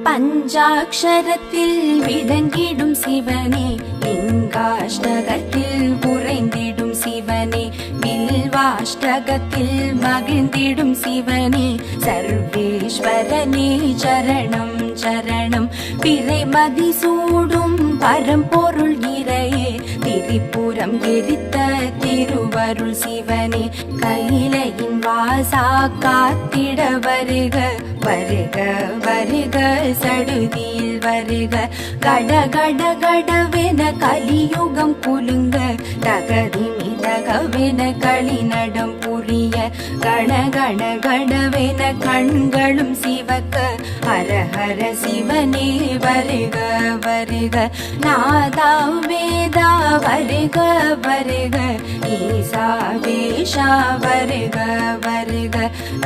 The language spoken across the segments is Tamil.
பஞ்சாட்சரத்தில் விளங்கிடும் சிவனே, லிங்காஷ்டகத்தில் உறைந்திடும் சிவனே, வில்வாஷ்டகத்தில் மகிழ்ந்திடும் சிவனே, சர்வேஸ்வரனே சரணம் சரணம். பிறைமதி சூடும் பரம்பொருள் இறையே, திரிபுரம் எரித்த திருவருள் சிவனே, கையிலையின் வாசா காத்திட வருக வருக வருக சடுதியில் வருக. கட கட கடவென கலியுகம் குலுங்க, தகதிமி தகவென களிநடம் புரிய, கண கண கடவென கண்களும் சிவக்க, ஹர ஹர சிவனே வருக வருக. நாதா வேதா வருக வருக, ஈசா வேஷா வருக வருக.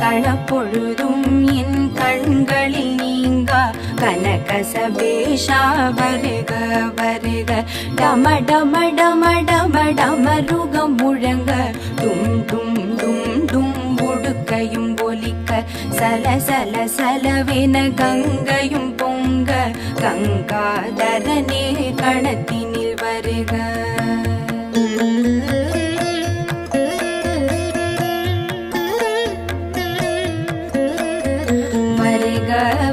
கணப்பொழுதும் என் கண்களில் நீங்கா கனகசபேஷா வருக வருக. டம டம டம டம டமருகம் முழங்க, டும் டும் டும் டும் உடுக்கையும் ஒலிக்க, சல சல சலவென கங்கையும் பொங்க, கங்காதரனே கணத்தினில் வருக.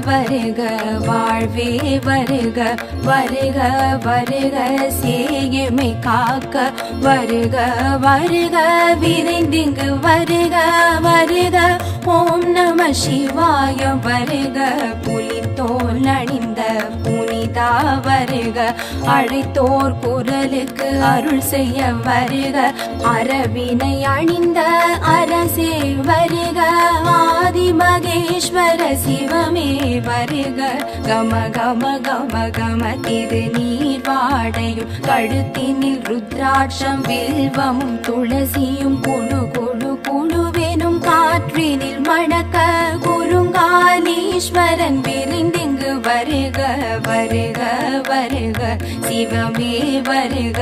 வருக வாழ்வே வருக வருக வருக, சேயமை காக்க வருக வருக, விரைந்திங்கு வருக வருக. ஓம் நம சிவாய வருக, புலித்தோல் அணிந்த புனிதா வருக, அழைத்தோர் குரலுக்கு அருள் செய்ய வருக, அரவினை அணிந்த அரசே வருக, ஆதி மகேஸ்வர சிவமே வருக. கம கம கம கம திரு நீர் வாடையும், கழுத்தினில் ருத்ராட்சம் வில்வமும் துளசியும், குழு குழு குழுவெனும் காற்றினில் மணக்க, குருங்காலீஸ்வரன் விரைந்திங்கு வருக வருக வருக, சிவமே வருக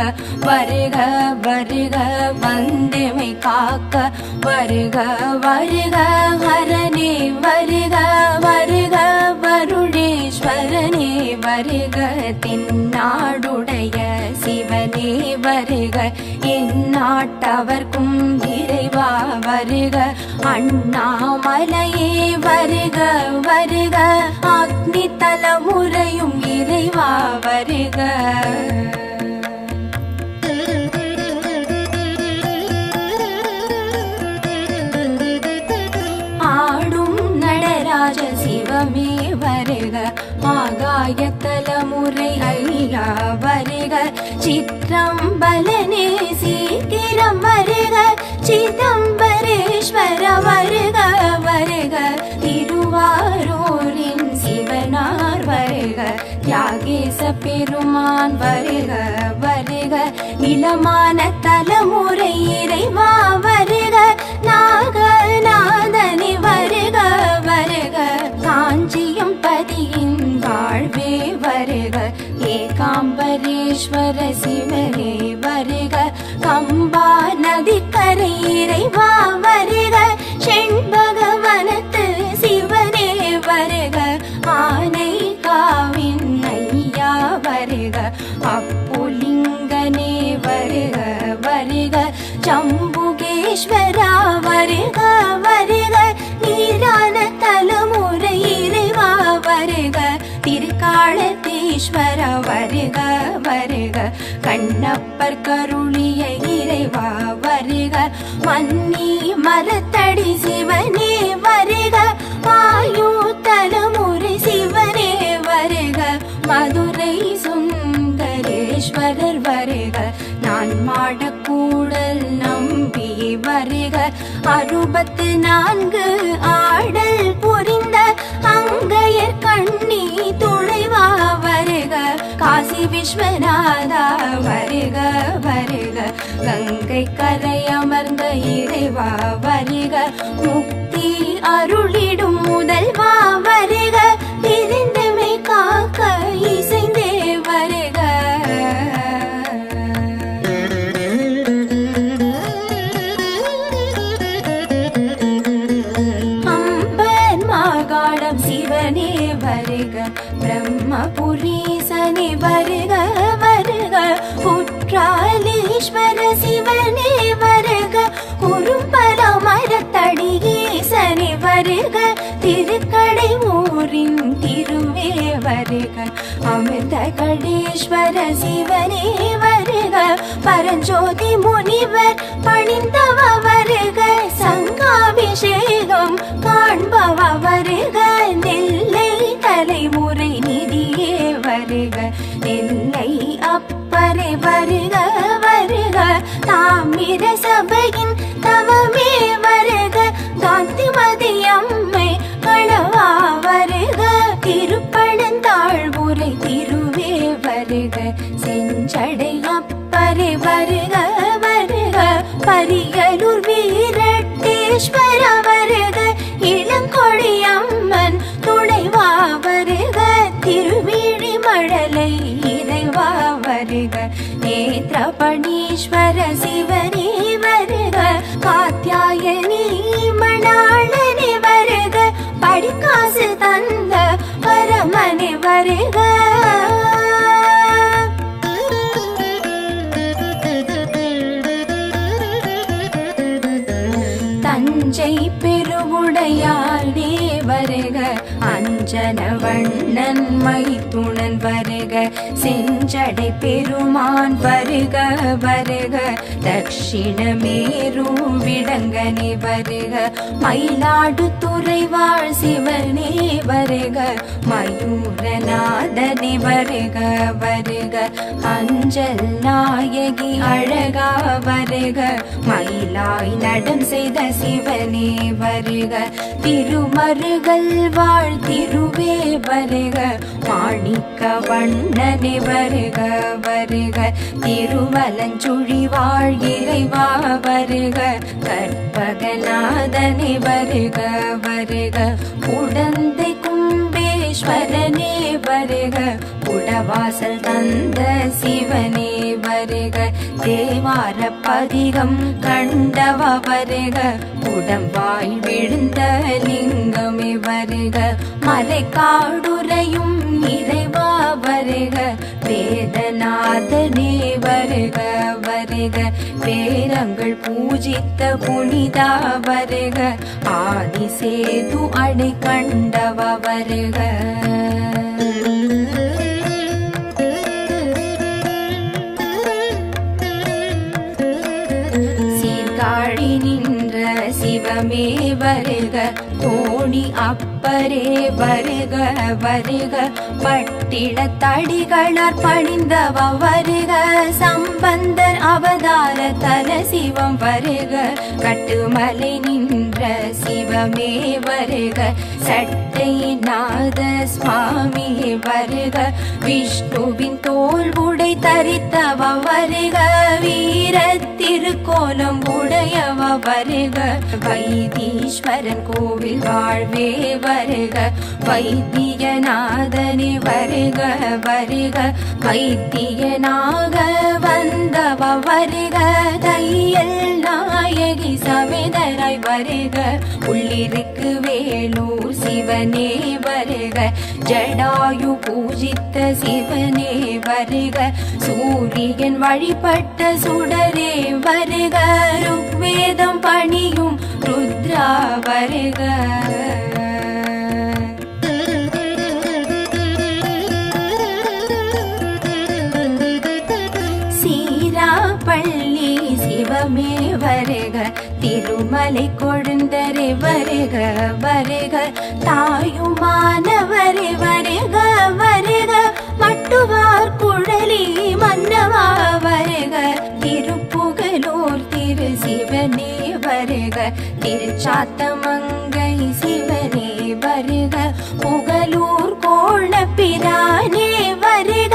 வருக வருக, வந்தமை காக்க வருக வருக, ஹரனே வருக வருக, வருணேஸ்வரனே வருக, தென்னாடுடைய சிவனே வருக, எந்நாட்டவர்க்கும் இறைவா வருக, அண்ணாமலையே வருக வருக, அக்னி தலைமுறையும் இறைவா வருக. ஆடும் நடராஜ சிவமே வருக, ஆகாய தலைமுறை ஐயா வருக, சிற்றம்பலனே சீக்கிரம் வருக, சிதம்பரேஸ்வர வருக வருக, திருவாரூரின் சிவனார் வருக, தியாகேச பெருமான் வருக வருக, இளமான தலைமுறை இறைவா வருக, நாகநாதனே வருக வருக, காஞ்சியம் பதியின் வாழ்வே வருக, ஏகாம்பரேஸ்வர சிவனே வருக, கம்பா நதிக்கரை இறைவா வருக, செண்பகவனத்து சிவனே வருக, ஆனை காவின் ஐயா வருக, அப்புலிங்கனே வருக வருக, ஜம்புகேஸ்வரா வருக வருக, நீரான தலைமுறை இறைவா வருக, திருக்காலத்தீஸ்வர வருக வருக, கண்ணப்பர் கருளிய இறைவா வருக, மன்னி மரத்தடி சிவனே வருக, ஆயு தலைமுறை சிவனே வருக, மதுரை சுந்தரேஸ்வரர் வருக, நான் மாடக்கூடல் நம்பி வருக, 64 ஆடல் புரிந்த அங்கையர் கண்ணி துளைவா வருக, காசி விஸ்வநாதா வருக வருக, கங்கை கரை அமர்ந்த இறைவா வருக, முக்தி அருளிடும் முதல்வா வருக, பிரிந்தமை காக்க இசைந்தே வருக. கணேஸ்வர சிவனே வருக, குறும்பல மரத்தடி ஈசனே வருக, திருக்கடை ஊரின் திருவே வருக, அமிர்த கடேஸ்வர சிவனே வருக, பரஞ்சோதி முனிவர் பணிந்தவ வருக, சங்காபிஷேகம் காண்பவ வருக, நெல்லை தலைமுறை நிதியே வருக, நெல்லை அப்பரை வருக வருக, தாமிர சபையின் தவமே வருக, காந்திமதி அம்மை கணவா வருக, திருப்பழந்தாழ்வுரை திருவே வருக, செஞ்சடை அப்பரை வருக வருக, பரியலூர் வீரட்டேஸ்வர வருக, இளங்கொடி அம்மன் துணைவா வருக, திருவிழி மழலை இறைவா வருக, நேத்ரபணீஸ்வர சிவனே வருக, காத்யாயனி மணாளனே வருக, படிக்காசு தந்த பரமனே வருக, தஞ்சை பெருவுடையானே வருக, அஞ்சன வண்ணன் மைத்துணன் வருக, செஞ்சடை பெருமான் வருக வருக, தட்சிணமேரு விடங்கனே வருக, மயிலாடுதுறை வாழ் சிவனே வருக, மயூரநாதனே வருக வருக, அஞ்சல் நாயகி அழகா வருக, மயிலாய் நடம் செய்த சிவனே வருக, திருமருகல் வாழ் திருவே வருக, மாணிக்க வண்ணனே வருக வருக, திருவலஞ்சுழி வாழ் இறைவா வருக, கற்பகநாதனே வருக வருக, உடந்தை கும்பேஸ்வரனே வருக, உடவாசல் தந்த சிவனே வருக, தேவார பதிகம் கண்டவ வருக, உடம்பாய் விழுந்த லிங்கமே வருக, மலைக்காடுரையும் இறைவா வருக, வேதநாதனே வருக வருக, வேரங்கள் பூஜித்த புனிதா வருக, ஆதிசேது அடை கண்டவ வருக, சீர்காழி நின்ற சிவமே வருக, தோணி அப்பரே வருக வருக, பட்டிட தடிகளார் பணிந்தவ வருக, சம்பந்தர் அவதார தல சிவம் வருக, கட்டுமலை நின்ற சிவமே வருக, சட்டைநாத சுவாமி வருக, விஷ்ணுவின் தோல் உடை தரித்தவ வருக, வீர திருக்கோலம் உடையவ வருக, வைத்தீஸ்வரன் கோவில் வாழ்வே வருக, வைத்தியநாதனே வருக வருக, வைத்தியனாக வந்தவ வருக, தையல் நாயகி சமேதராய் வருக, உள்ளிருக்கு வேலூர் சிவனே வருக, ஜடாயு பூஜித்த சிவனே வருக, சூரியன் வழிபட்ட சுடரே வருக, ருக்வேதம் பணியும் ருத்ரா வருக, சீராப்பள்ளி சிவமே வருக, திருமலை கொழுந்தரே வருக வருக, தாயுமானவரே வருக வருக, மட்டுவார் குழலி மன்னவா வருக, திருப்புகலூர் திரு சிவனே வருக, திருச்சாத்தமங்கை சிவனே வருக, புகலூர் கோணப்பிரானே வருக,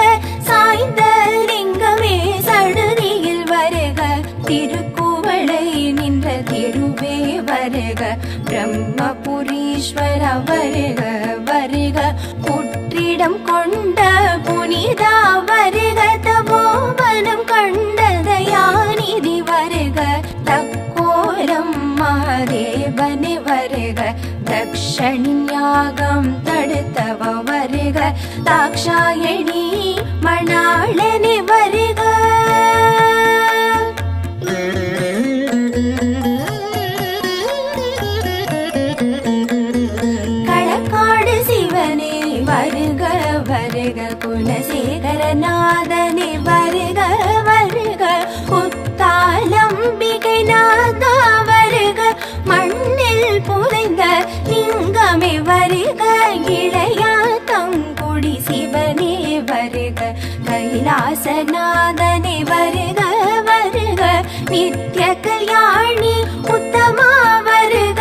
சாய்ந்த லிங்கமே சடுதியில் வருக, திருக்குவளை நின்ற திருவே வருக, பிரம்மபுரீஸ்வர வருக வருக, புற்றிடம் கொண்ட புனிதா வருக, தபோவனம் கண்ட தயாநிதி வருக, தக்கோலம் மாதேவனே வருக, தக்ஷணின் யாகம் தடுத்தவ வருக, தாக்ஷாயணி மணாளனே வருக, பாபநாசநாதனே வருக வருக, நித்ய கல்யாணி உத்தமா வருக,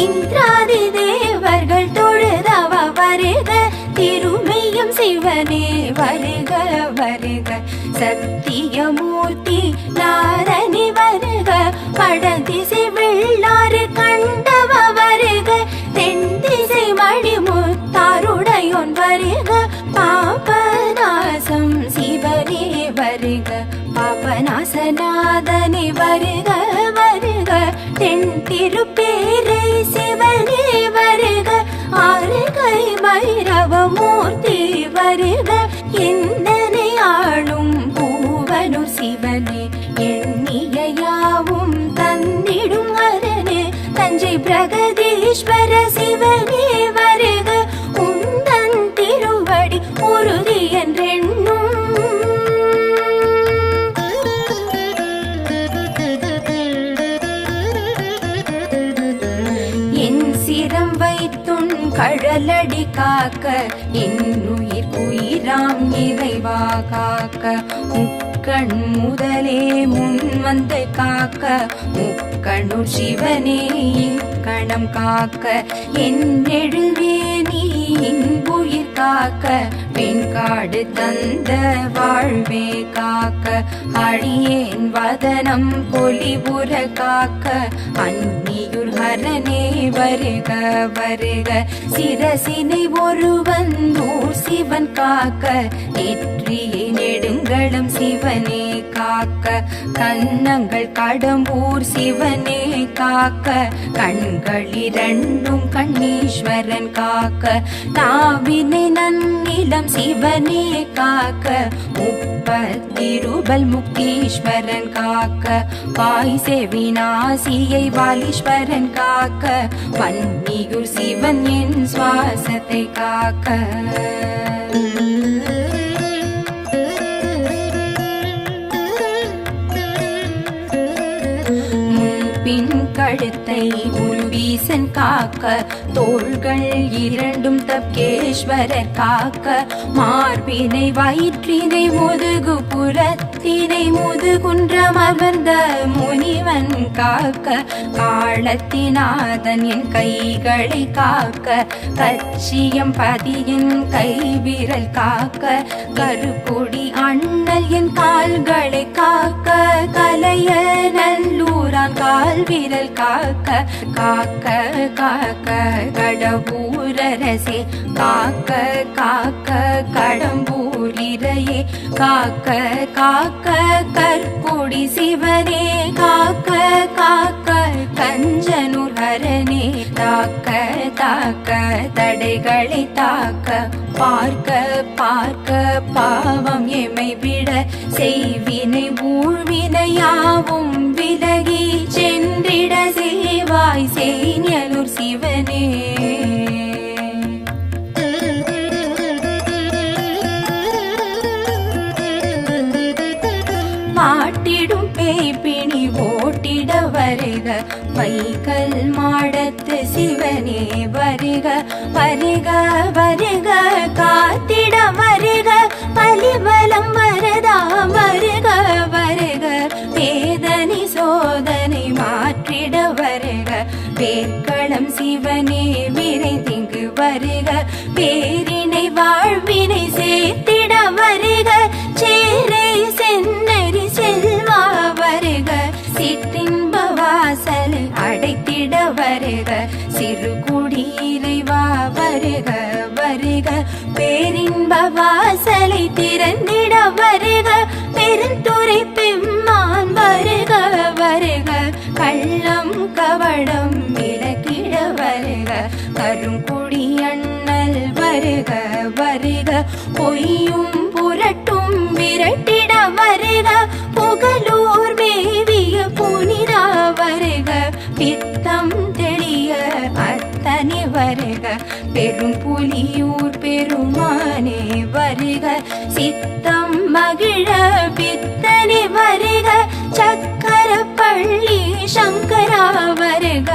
இந்திராதி தேவர்கள் தொழுதவ வருக, திருமையும் சிவனே வருக வருக, சத்தியமூர்த்தி நாரணி வருக, வடதிசை வெள்ளாறு கண்டவ வருக, தென்திசை மணிமுத்தாருடையோன் வருக, பாபநாசம் சிவனே வருக, பாபநாசநாதனே வருக வருக, தென் திருப்பேரை சிவனே வருக, ஆறுகை பைரவமூர்த்தி வருக, எந்தனை ஆளும் பூவனூர் சிவனே, எண்ணிய யாவும் தந்திடும் அரனே, தஞ்சை பிரகதீஸ்வர சிவனே வருக, உந்தன் திருவடி உறுதி என்றெண்ணும், என் சிரம் வைத்துன் கழலடி காக்க, என்னுயிர் உயிராம் இறைவா காக்க, முக்கண் முதலே முன் வந்து காக்க, முக்கணூர் சிவனே இக்கணம் காக்க, என்னெழுவே நீ இன்புயிர் காக்க, வெண்காடு தந்த வாழ்வே காக்க, அடியேன் வதனம் பொலிபுற காக்க, அந்நியுர் ஹரனே வருக வருக, சிரசினை ஒருவன் ஊர் சிவன் காக்க, நெற்றியை நெடுங்களம் சிவனே காக்க, கன்னங்கள் கடம்பூர் சிவனே காக்க, கண்களிரண்டும் கண்ணீஸ்வரன் காக்க, நாவினை நன்னிலம் சிவனே காக்க, முப்பத்திருபல் முக்தீஸ்வரன் காக்க, வாய் செவிநாசியை வாலீஸ்வரன் காக்க, வன்னியூர் சிவன் என் சுவாசத்தை காக்க, முன்பின் கழுத்தை உருவீசன் காக்க, தோள்கள் இரண்டும் தப்கேஸ்வரர் காக்க, மார்பினை வயிற்றினை முதுகு புறத்தினை முதுகுன்றம் அமர்ந்த முனிவன் காக்க, காலத்தினாதன் என் கைகளை காக்க, கச்சியம் பதியின் கைவிரல் காக்க, கருப்பொடி அண்ணல் என் கால்களை காக்க, கலைய நல்லூரான் கால் விரல் காக்க, காக்க காக்க கடம்பூரரசே காக்க, காக்க கடம்பூரிரையே காக்க, காக்க கற்பொடி சிவனே காக்க, காக்க கஞ்சனூர் ஹரனே தாக்க, தாக்க தடைகளை தாக்க, பார்க்க பார்க்க பாவம் எமை விட, செய்வினை ஊழ்வினையாவும் விலகி சென்றிட, சேவாய் சேனியலூர் சிவனே, மாட்டிடும் பேய்பிணி ஓட்டிட வருக, வைகல் மாடத்து சிவனே வருக வருக வருக, காத்திட வருக, பலிபலம் வரதா வருக வருக, வேதனை சோதனை மாற்றிட வருக, பேர்களம் சிவனே விரைந்திங்கு வருக, பேரினை வாழ்வினை சேர்த்திட வருக, சேரை சென்னறி செல்வா வருக, சிற்றின்ப வாசல் அடைத்திட வருக, சிறுகுடி இறைவா வருக வருக, பேரின்ப வாசலை திறந்திட வருக, பெருந்துரை பெம்மான் வருக வருக, கள்ளம் கவடம் விலக்கிட வருக, கருங்குடி அண்ணல் வருக வருக, பொய்யும் புரட்டும் விரட்டிட வருக, புகழூர் மேவிய புனிதா வருக, பித்தம் தெளிய அத்தனை வருக, பெரும் புலியூர் பெருமானே வருக, சித்தம் மகிழ பித்தனை வருக, சக்கர பள்ளி சங்கரா வருக,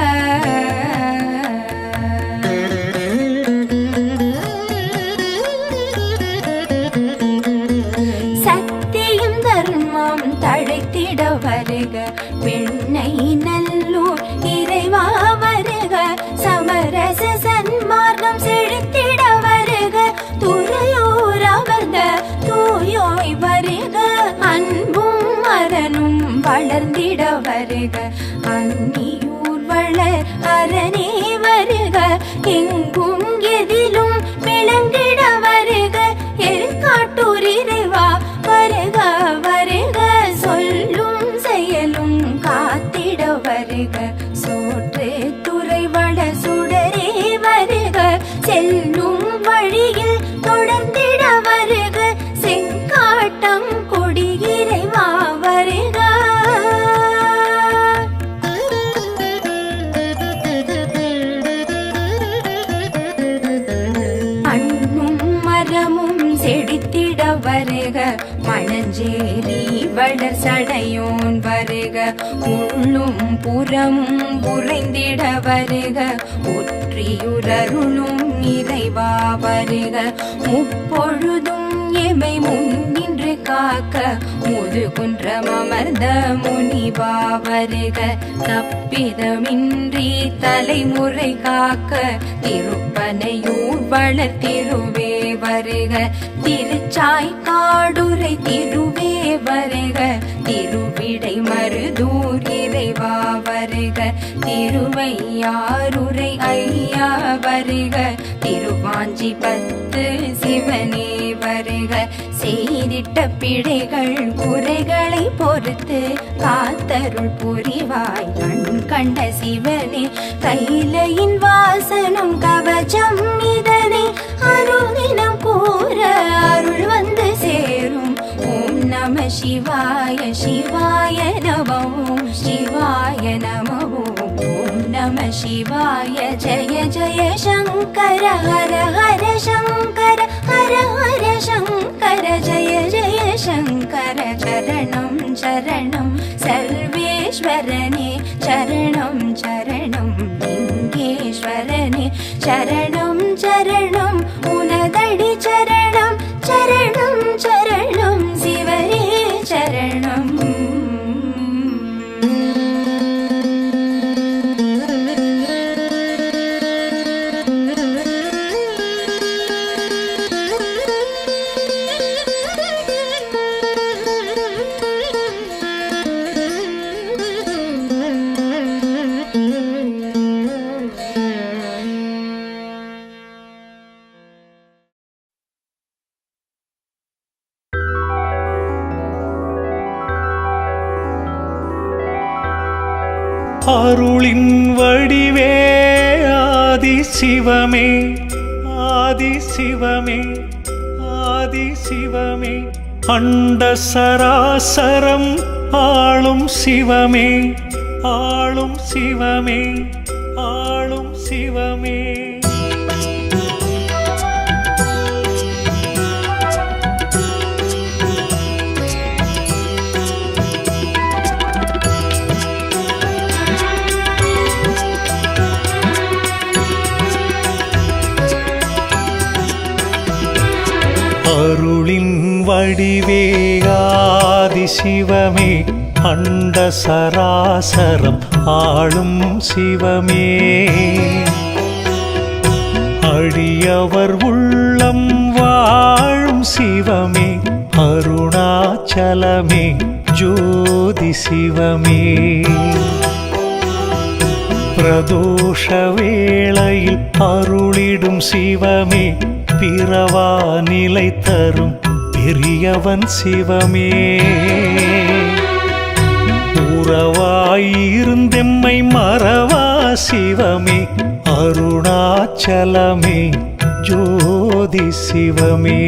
சத்திய பெண்ணை நல்லூர் இறைவா வருக சமரச சன்மார்க்கம் செழித்திட வருக துறையூர் அமர்ந்த தூயோய் வருக அன்பும் மரனும் வளர்ந்திட வருக அந்நியூர் வளர் அரணே வருக எங்கும் எதிலும் விளங்கிட வருக எருக்காட்டூர் இறைவா வருக வருக சொல்லும் செயலும் காத்திட வருக சோற்று துறைவட சுடரே வருக செல்லும் வழியில் தொடர்ந்திட வருக செங்காட்டம் கொடி இறைவா வருக செடித்திட வருக மணஞ்சேரி வளர் சடையோன் வருக உள்ளும் புறமும் புரைந்திட வருக ஒற்றியுரருளும் இறைவா வருக முப்பொழுதும் எமை முன்னின்று காக்க முதுகுன்றம் அமர்ந்த முனிவா வருக தப்பிதமின்றி தலைமுறை காக்க திருப்பனையூர் வளர் திருவே வருக திருச்சாய்க்காடுரை திருவே வருக திருவிடை மருதூர் இறைவா வருக திருவையாறுரை ஐயா வருக திருவாஞ்சி பத்து சிவனே வருக செய்திட்ட பிழைகள் குறைகளை பொறுத்து காத்தருள் புரிவாய் கண் கண்ட சிவனே கைலையின் வாசனம் கவச்சம் இதனை அருளினம் கூற அருள் வந்து சேரும் ஓம் நம சிவாய சிவாய நம ஓம் சிவாய நம ஓம் நம சிவாய ஜய ஜய சங்கர ஹர ஹர சங்கர ஹர ஹர சங்கர ஜய ஜய சங்கர சரணம் சரணம் சர்வேஸ்வரனே சரணம் சரணம் லிங்கேஸ்வரனே சரணம் சரணம் உனதடி சரணம் சரணம் சரணம் சிவரே சரணம் அருளின் வடிவே ஆதி சிவமே ஆதி சிவமே ஆதி சிவமே அண்ட சராசரம் ஆளும் சிவமே ஆளும் சிவமே ஆளும் சிவமே அருளின் வடிவே ஆதி சிவமே அண்ட சராசரம் ஆளும் சிவமே அடியவர் உள்ளம் வாழும் சிவமே அருணாச்சலமே ஜோதி சிவமே பிரதோஷ வேளையில் அருளிடும் சிவமே பிறவா நிலை தரும் பெரியவன் சிவமே உறவாயிருந்தெம்மை மறவா சிவமே அருணாச்சலமே ஜோதி சிவமே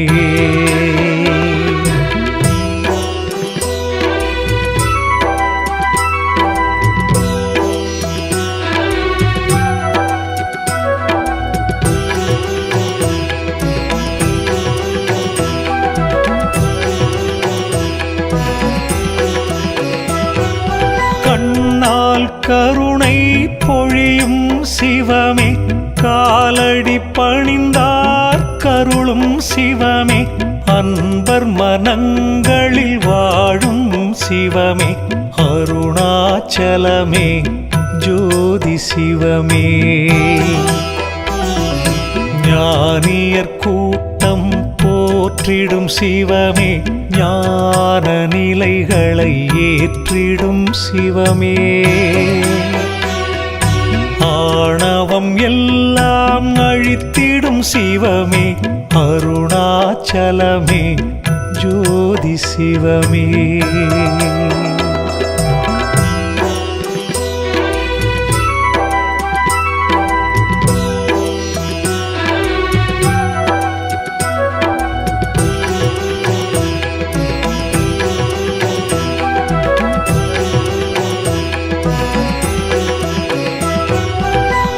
கருணை பொழியும் சிவமே காலடி பணிந்தார் கருளும் சிவமே அன்பர் மனங்களில் வாழும் சிவமே அருணாச்சலமே ஜோதி சிவமே. ஞானியர் கூட்டம் போற்றிடும் சிவமே, ஞான நிலைகளை ஏற்றிடும் சிவமே. ஆணவம் எல்லாம் அழித்திடும் சிவமே, அருணாச்சலமே ஜோதி சிவமே.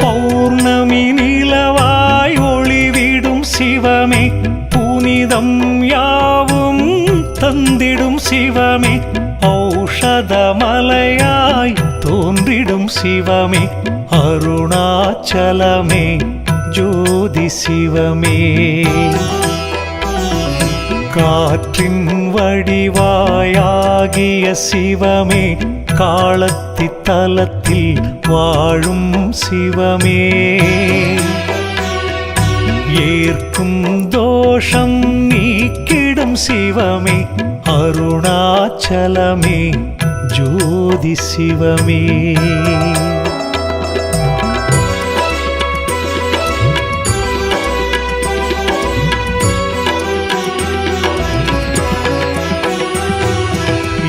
பௌர்ணமி நிலவாய் ஒளிவிடும் சிவமே, புனிதம் யாவும் தந்திடும் சிவமே. ஔஷதமலையாய் தோன்றிடும் சிவமே, அருணாச்சலமே ஜோதி சிவமே. காற்றின் வடிவாயாகிய சிவமே, காலத்தி தலத்தில் வாழும் சிவமே. ஏற்கும் தோஷம் நீக்கிடும் சிவமே, அருணாச்சலமே ஜோதி சிவமே.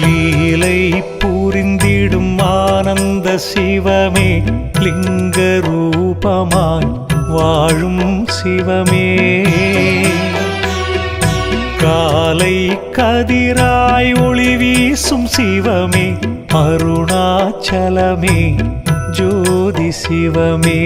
லீலை புரிந்திடும் ஆனந்த சிவமே, லிங்க ரூபமாய் வாழும் சிவமே. காலை கதிராய் ஒளி வீசும் சிவமே, அருணாச்சலமே ஜோதி சிவமே.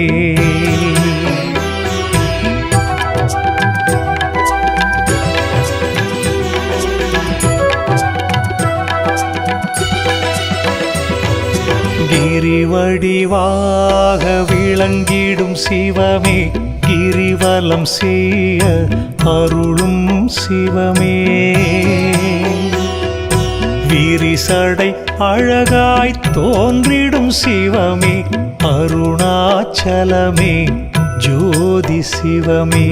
கிரிவடிவாக விளங்கிடும் சிவமே, கிரிவலம் செய்ய அருளும் சிவமே. விரிசடை அழகாய் தோன்றிடும் சிவமே, அருணாச்சலமே ஜோதி சிவமே.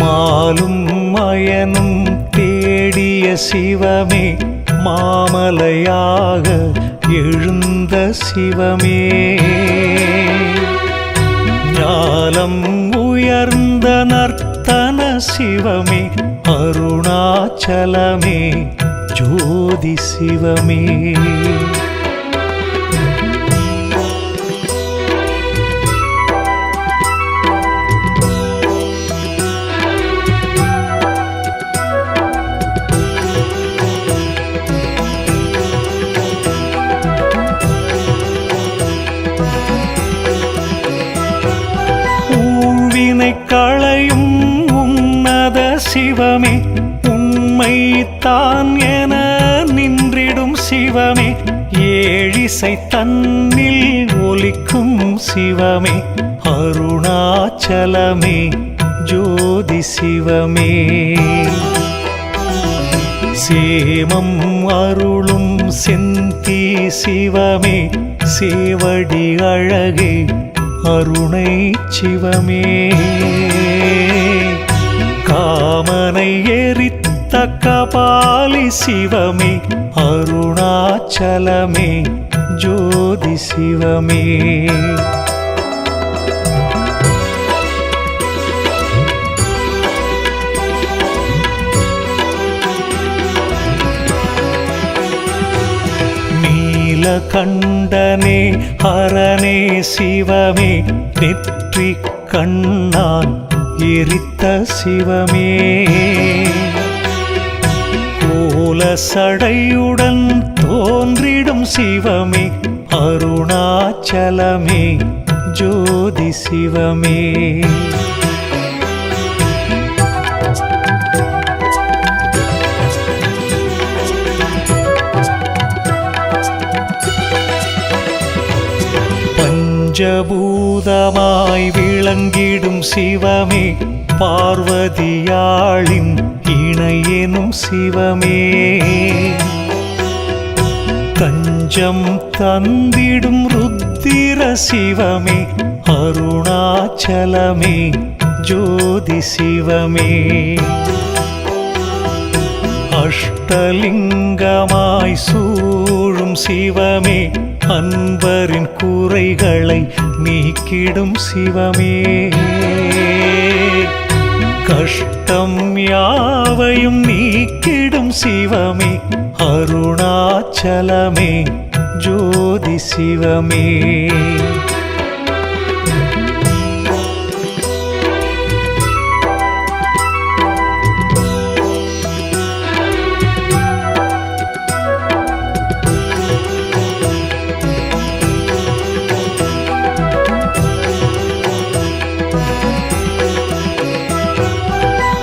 மாலும் மயனும் தேடிய சிவமே, மாமலையாக எழுந்த சிவமே. ஞானம் உயர்ந்த நர்த்தன சிவமே, அருணாச்சலமே ஜோதி சிவமே. களையும் உன்னத சிவமே, உண்மை தான் என நின்றிடும் சிவமே. ஏழிசை தன்னில் ஒலிக்கும் சிவமே, அருணாச்சலமே ஜோதி சிவமே. சேமம் அருளும் செந்தி சிவமே, சேவடி அழகே அருணை சிவமே. காமனை எரித்த கபாலி சிவமே, அருணாச்சலமே ஜோதி சிவமே. கண்டனே ஹரனே சிவமே, நெற்றி கண்ணால் எரித்த சிவமே. கோலசடையுடன் தோன்றிடும் சிவமே, அருணாச்சலமே ஜோதி சிவமே. பஞ்சபூதமாய் விளங்கிடும் சிவமே, பார்வதியாளின் இணையெனும் சிவமே. தஞ்சம் தந்திடும் ருத்திர சிவமே அருணாச்சலமே ஜோதி சிவமே அஷ்டலிங்கமாய் சூழும் சிவமே அன்பரின் குறைகளை நீக்கிடும் சிவமே கஷ்டம் யாவையும் நீக்கிடும் சிவமே அருணாச்சலமே ஜோதி சிவமே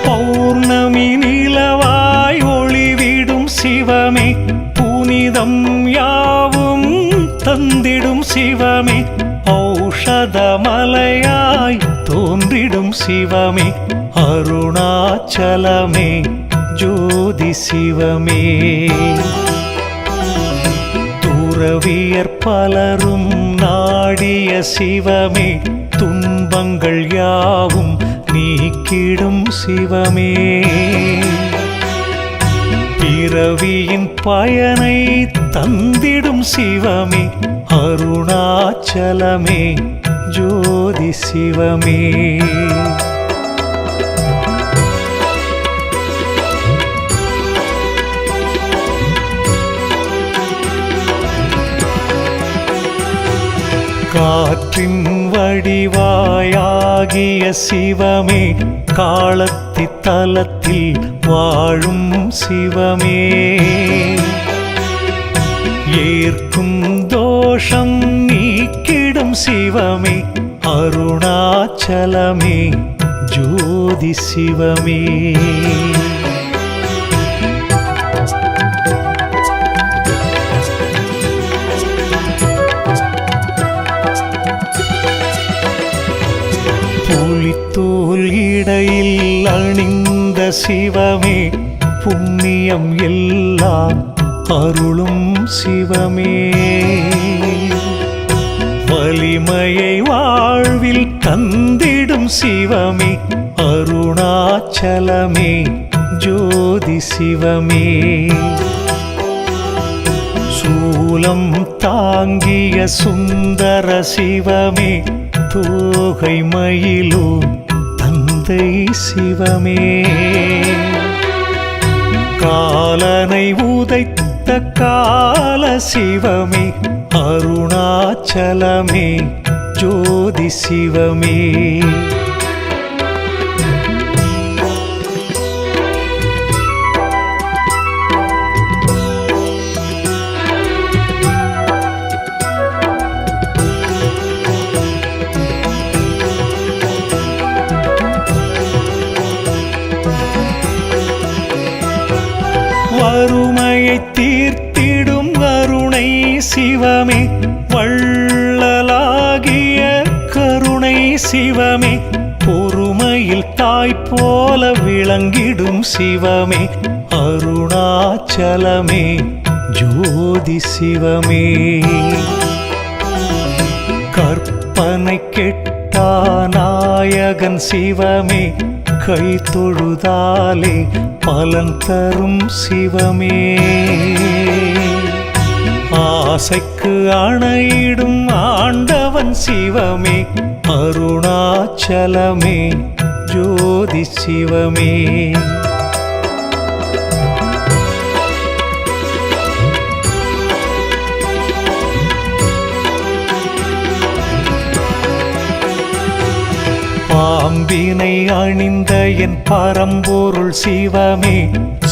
பௌர்ணமி நிலவாய் ஒளிவிடும் சிவமே புனிதம் யாவும் தந்திடும் சிவமே ஔஷதமலையாய் தோன்றிடும் சிவமே அருணாச்சலமே ஜோதி சிவமே துறவியர் பலரும் நாடிய சிவமே துன்பங்கள் யாவும் நீக்கிடும் சிவமே பிறவியின் பயனை தந்திடும் சிவமே அருணாச்சலமே ஜோதி சிவமே காற்றின் வடிவாயாகிய சிவமே காலத்தி தலத்தில் வாழும் சிவமே ஏற்கும் தோஷம் நீக்கிடும் சிவமே அருணாச்சலமே ஜோதி சிவமே புலித்தோல் இடையில் அணிந்த சிவமே புண்ணியம் எல்லாம் அருளும் சிவமே வலிமையை வாழ்வில் தந்திடும் சிவமே அருணாச்சலமே ஜோதி சிவமே சூலம் தாங்கிய சுந்தர சிவமே தோகை மயிலும் தந்தை சிவமே காலனை உதைத்த கால சிவமே அருணாச்சலமே ஜோதி சிவமே வறுமையை தீர்த்திடும் கருணை சிவமே வள்ளலாகிய கருணை சிவமே பொறுமையில் தாய் போல விளங்கிடும் சிவமே அருணாச்சலமே ஜோதி சிவமே கற்பனை கெட்டா நாயகன் சிவமே கை தொழுதாலே பலன் தரும் சிவமே ஆசைக்கு அணையிடும் ஆண்டவன் சிவமே அருணாச்சலமே ஜோதி சிவமே பாம்பினை அணிந்த என் பரம்பொருள் சிவமே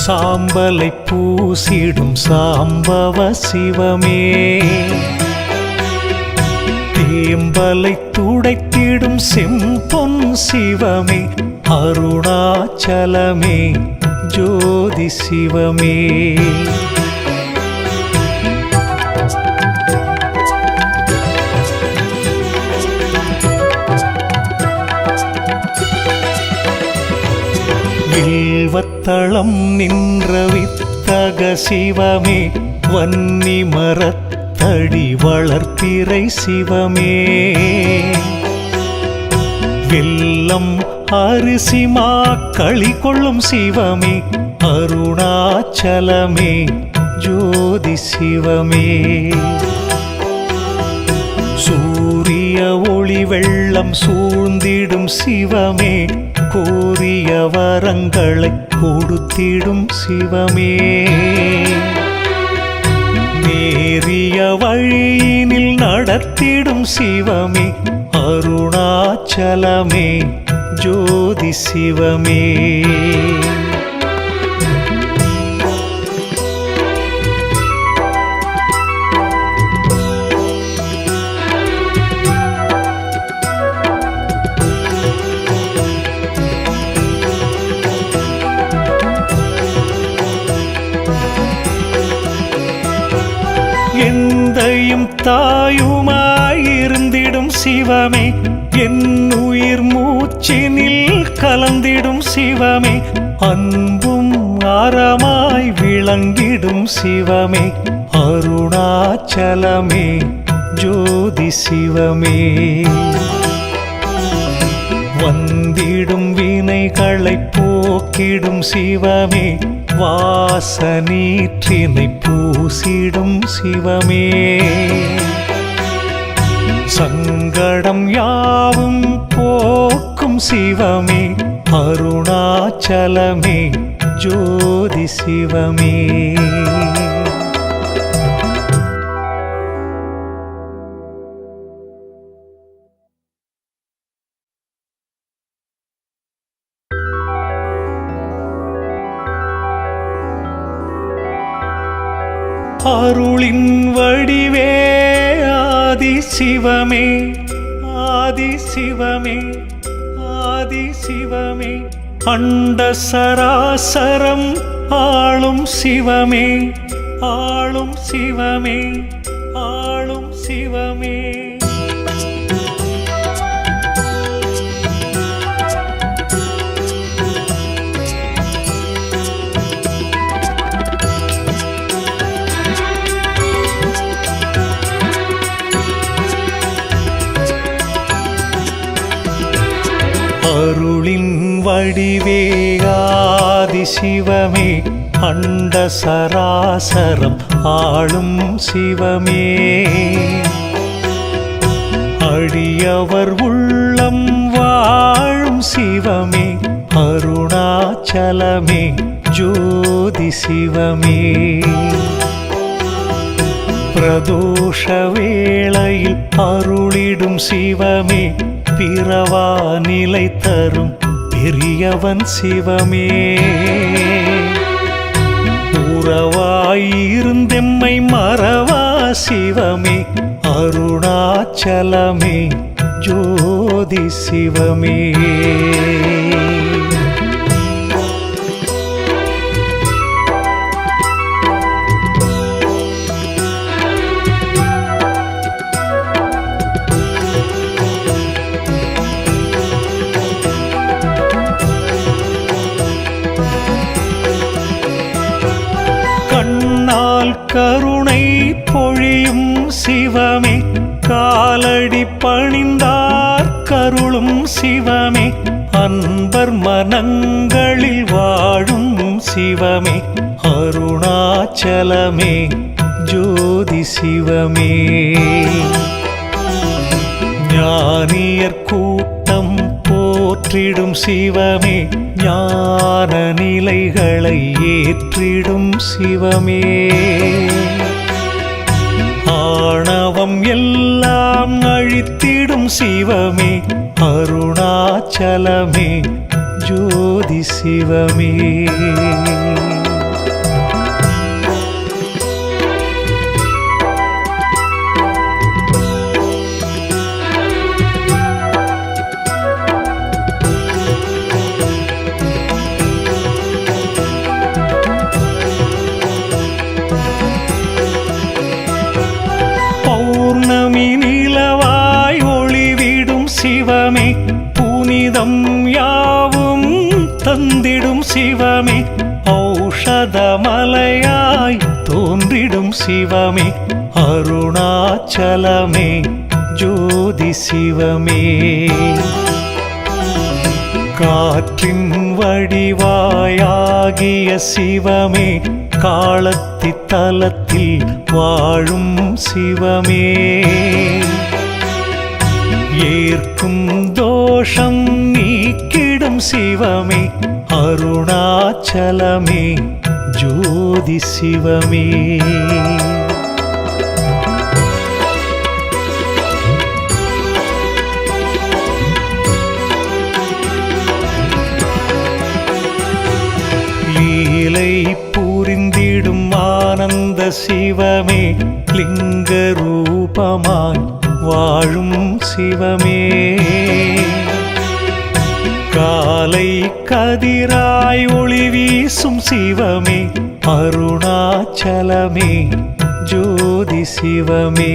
சாம்பலை பூசிடும் சாம்பவ சிவமே தேம்பலை துடைத்திடும் செம்பொன் சிவமே அருணாச்சலமே ஜோதி சிவமே வில்வத்தளம் நின்ற வித்தக சிவமே வன்னி மரத்தடி வளர்ப்பிறை சிவமே வெல்லம் அரிசி மாக்களி கொள்ளும் சிவமே அருணாச்சலமே ஜோதி சிவமே சூரிய ஒளி வெள்ளம் சூழ்ந்திடும் சிவமே கோரிய வரங்களை கொடுத்திடும் சிவமே நேரிய வழியினில் நடத்திடும் சிவமே அருணாச்சலமே ஜோதி சிவமே எந்தையும் தாயுமாயிருந்திடும் சிவமே என் உயிர் மூச்சினில் கலந்திடும் சிவமே அன்பும் அறமாய் விளங்கிடும் சிவமே அருணாச்சலமே ஜோதி சிவமே வந்திடும் வினைகளை போக்கிடும் சிவமே வாசநீற்றினை பூசிடும் சிவமே சங்கடம் யாவும் போக்கும் சிவமே அருணாச்சலமே ஜோதி சிவமே அருளின் வடிவே ஆதி சிவமே ஆதி சிவமே ஆதி சிவமே அண்ட சராசரம் ஆளும் சிவமே ஆளும் சிவமே ஆளும் சிவமே அருளின் வடிவே ஆதி சிவமே அண்ட சராசரம் ஆளும் சிவமே அடியவர் உள்ளம் வாழும் சிவமே அருணாச்சலமே ஜோதி சிவமே பிரதோஷ வேளையில் அருளிடும் சிவமே பிறவா நிலை தரும் பெரியவன் சிவமே உறவாயிருந்தெம்மை மறவா சிவமே அருணாச்சலமே ஜோதி சிவமே கருணை பொழியும் சிவமே காலடி பணிந்தார் கருளும் சிவமே அன்பர் மனங்களில் வாழும் சிவமே அருணாச்சலமே ஜோதி சிவமே ஞானியர் கூட்டம் போற்றிடும் சிவமே ஞான நிலைகளை ஏற்றிடும் சிவமே ஆணவம் எல்லாம் அழித்திடும் சிவமே அருணாச்சலமே ஜோதி சிவமே பௌர்ணமி நிலவாய் ஒளிவிடும் சிவமே புனிதம் யாவும் தந்திடும் சிவமே ஔஷத மலையாய் தோன்றிடும் சிவமே அருணாச்சலமே ஜோதி சிவமே. காற்றின் வடிவாயாகிய சிவமே காலத்தி தலத்தில் வாழும் சிவமே. ஏற்கும் தோஷம் நீக்கிடும் சிவமே அருணாச்சலமே ஜோதி சிவமே. லீலை புரிந்திடும் ஆனந்த சிவமே லிங்க ரூபமாய் வாழும் சிவமே. காலை கதிராய் ஒளி வீசும் சிவமே அருணாச்சலமே ஜோதி சிவமே.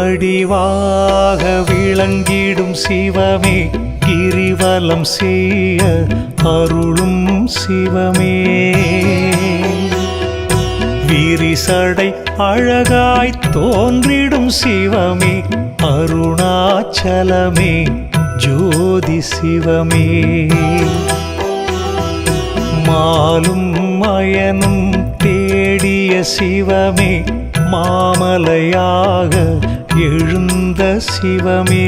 கிரிவடிவாக விளங்கிடும் சிவமே கிரிவலம் செய்ய அருளும் சிவமே. விரிசடை அழகாய் தோன்றிடும் சிவமே அருணாச்சலமே ஜோதி சிவமே. மாலும் மயனும் தேடிய சிவமே மாமலையாக எழுந்த சிவமே.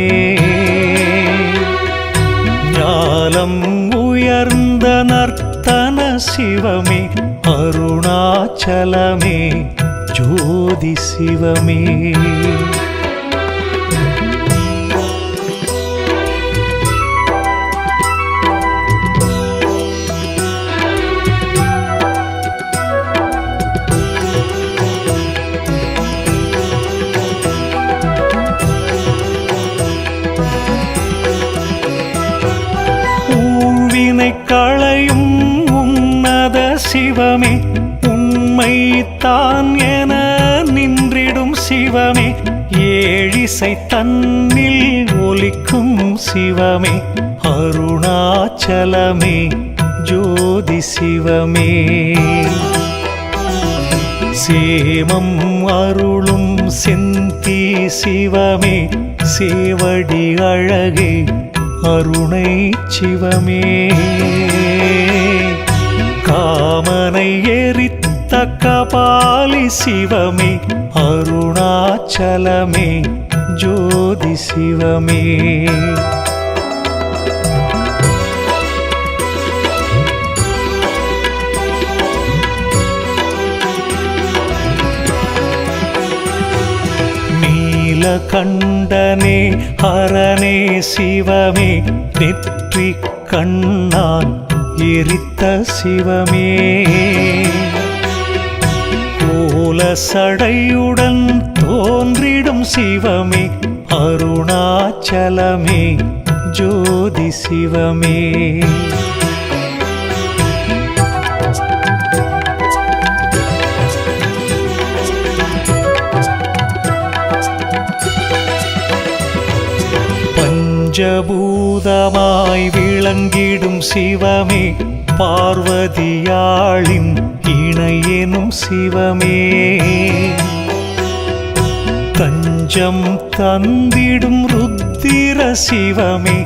ஞானம் உயர்ந்த நர்த்தன சிவமே அருணாச்சலமே ஜோதி சிவமே. களையும் உன்னத சிவமே உண்மை தான் என நின்றிடும் சிவமே. ஏழிசை தன்னில் ஒலிக்கும் சிவமே அருணாச்சலமே ஜோதி சிவமே. சேமம் அருளும் செந்தி சிவமே சேவடி அழகே அருணை சிவமே. காமனை எரித்த கபாலி சிவமே அருணாச்சலமே ஜோதி சிவமே. கண்டனே ஹரனே சிவமே நெற்றி கண்ணால் எரித்த சிவமே. கோலசடையுடன் தோன்றிடும் சிவமே அருணாச்சலமே ஜோதி சிவமே. பஞ்சபூதமாய் விளங்கிடும் சிவமே பார்வதியாளின் இணையெனும் சிவமே. தஞ்சம் தந்திடும் ருத்திர சிவமே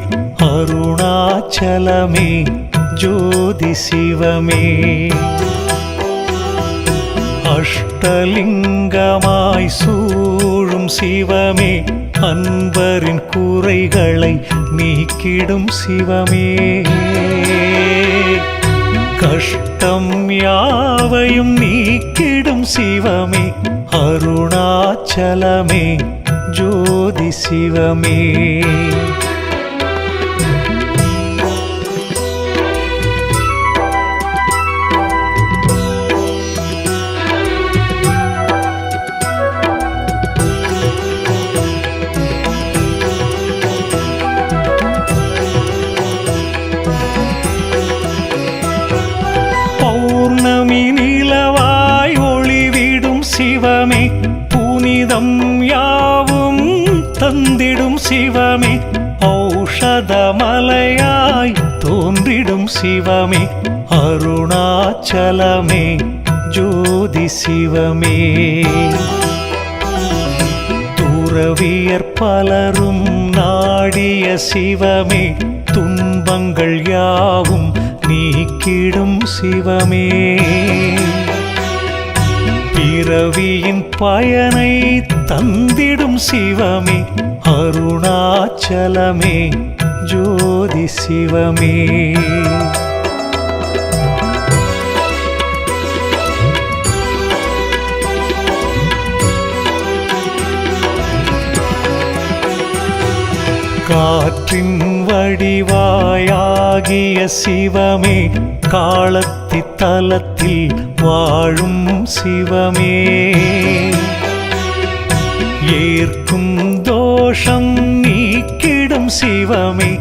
அருணாச்சலமே ஜோதி சிவமே. அஷ்டலிங்கமாய் சூழும் சிவமே அன்பரின் குறைகளை நீக்கிடும் சிவமே. கஷ்டம் யாவையும் நீக்கிடும் சிவமே அருணாச்சலமே ஜோதி சிவமே. பௌர்ணமி நிலவாய் ஒளிவிடும் சிவமே புனிதம் யாவும் நீக்கிடும் சிவமே ஔஷதமலையாய் தோன்றிடும் சிவமே அருணாச்சலமே ஜோதி சிவமே துறவியர் பலரும் நாடிய சிவமே துன்பங்கள் யாவும் நீக்கிடும் சிவமே பிறவியின் பயனை தந்திடும் சிவமே அருணாச்சலமே ஜோதி சிவமே காற்றின் வடிவாயாகிய சிவமே காலத்தி தலத்தில் வாழும் சிவமே ஏற்கும் தோஷம் நீக்கிடும் சிவமே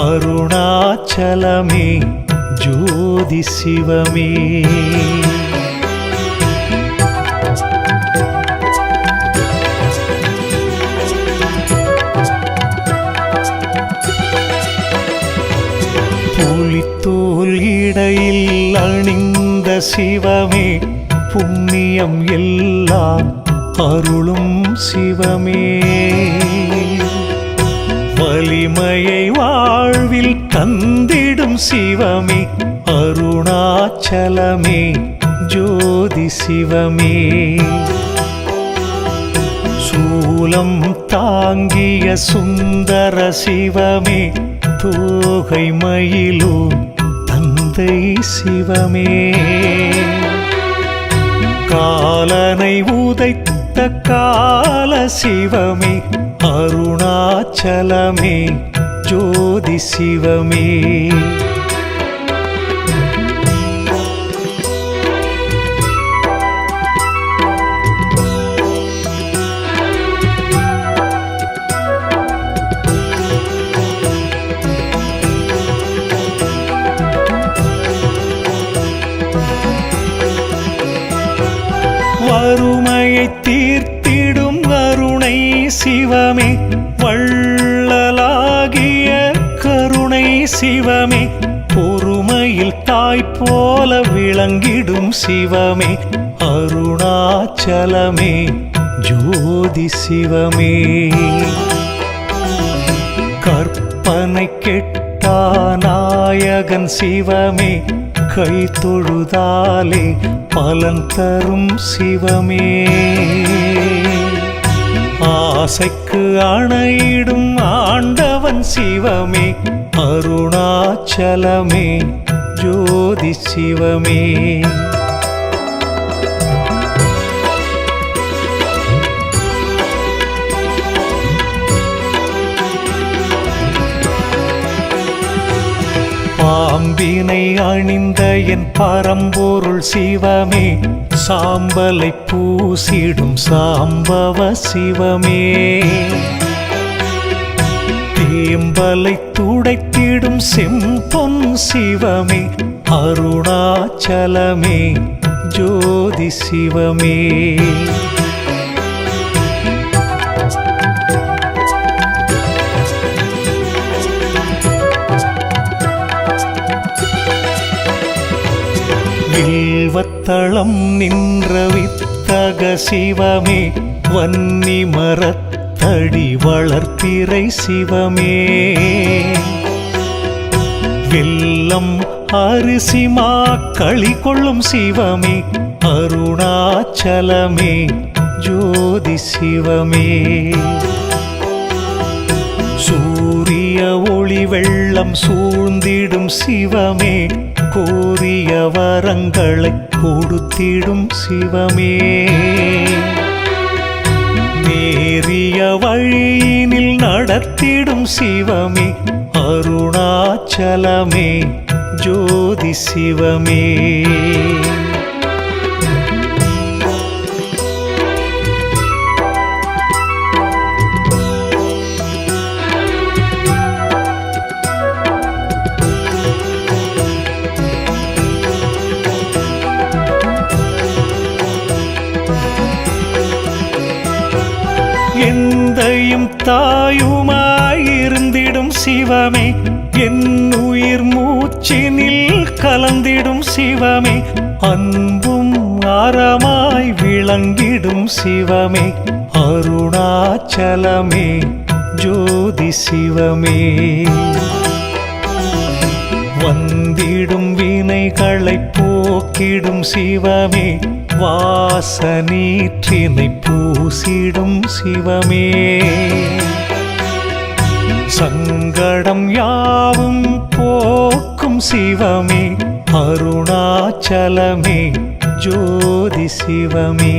அருணாச்சலமே ஜோதி சிவமே புலித்தோல் இடையில் அணிந்த சிவமே புண்ணியம் எல்லாம் அருளும் சிவமே வலிமையை வாழ்வில் தந்திடும் சிவமே அருணாச்சலமே ஜோதி சிவமே சூலம் தாங்கிய சுந்தர சிவமே தோகை மயிலூர் தந்தை சிவமே காலனை உதைத்த கால சிவமே அருணாச்சலமே ஜோதி சிவமே வறுமையை தீர்த்திடும் கருணை சிவமே வள்ளலாகிய கருணை சிவமே பொறுமையில் தாய் போல விளங்கிடும் சிவமே அருணாச்சலமே ஜோதி சிவமே கற்பனை கெட்டா நாயகன் சிவமே கை தொழுதாலே பலன் தரும் சிவமே ஆசைக்கு அணையிடும் ஆண்டவன் சிவமே அருணாச்சலமே ஜோதி சிவமே பாம்பினை அணிந்த என் பரம்பொருள் சிவமே சாம்பலை பூசிடும் சாம்பவ சிவமே தேம்பலை துடைத்திடும் செம்பொன் சிவமே அருணாச்சலமே ஜோதி சிவமே வில்வத்தளம் நின்ற வித்தக சிவமே வன்னி மரத்தடி வளர்ப்பிறை சிவமே வெல்லம் அரிசி மாக்களி கொள்ளும் சிவமே அருணாச்சலமே ஜோதி சிவமே சூரிய ஒளி வெள்ளம் சூழ்ந்திடும் சிவமே கோரிய வரங்களை கொடுத்திடும் சிவமே நேரிய வழியினில் நடத்திடும் சிவமே அருணாச்சலமே ஜோதி சிவமே எந்தையும் தாயுமாயிருந்திடும் சிவமே, என் உயிர் மூச்சினில் கலந்திடும் சிவமே, அன்பும் அறமாய் விளங்கிடும் சிவமே, அருணாச்சலமே ஜோதி சிவமே. வந்திடும் வினைகளை போக்கிடும் சிவமே, வாசநீற்றினை பூசிடும் சிவமே, சங்கடம் யாவும் போக்கும் சிவமே, அருணாச்சலமே ஜோதி சிவமே.